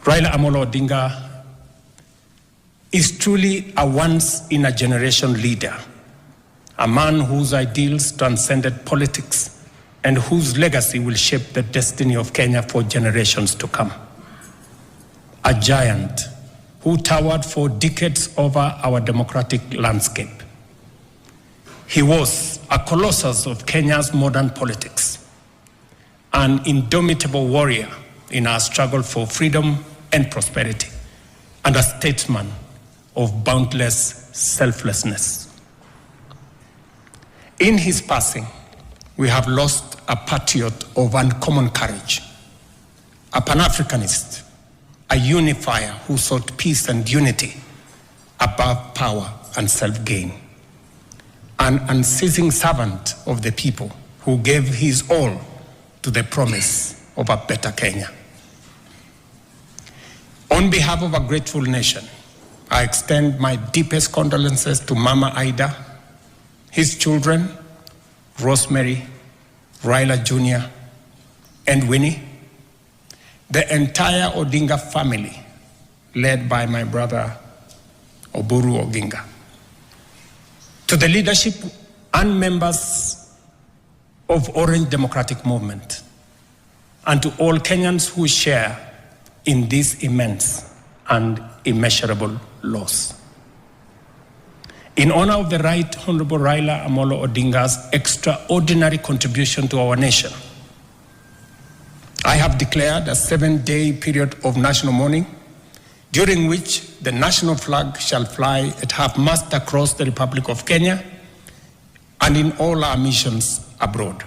Raila Amolo Odinga is truly a once-in-a-generation leader, a man whose ideals transcended politics and whose legacy will shape the destiny of Kenya for generations to come. A giant who towered for decades over our democratic landscape. He was a colossus of Kenya's modern politics, an indomitable warrior in our struggle for freedom and prosperity, and a statesman of boundless selflessness. In his passing, we have lost a patriot of uncommon courage, a Pan-Africanist, a unifier who sought peace and unity above power and self-gain, an unceasing servant of the people who gave his all to the promise of a better Kenya. On behalf of a grateful nation, I extend my deepest condolences to Mama Ida, his children, Rosemary, Raila Jr., and Winnie, the entire Odinga family, led by my brother Oburu Oginga, to the leadership and members of Orange Democratic Movement, and to all Kenyans who share in this immense and immeasurable loss. In honor of the Right Honorable Raila Amolo Odinga's extraordinary contribution to our nation, I have declared a 7-day period of national mourning, during which the national flag shall fly at half-mast across the Republic of Kenya and in all our missions abroad.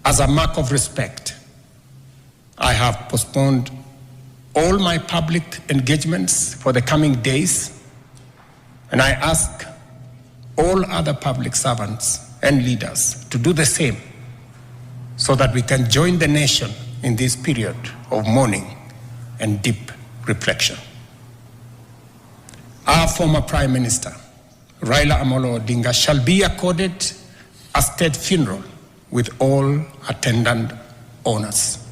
As a mark of respect, I have postponed all my public engagements for the coming days, and I ask all other public servants and leaders to do the same so that we can join the nation in this period of mourning and deep reflection. Our former Prime Minister, Raila Amolo Odinga, shall be accorded a state funeral with all attendant honors.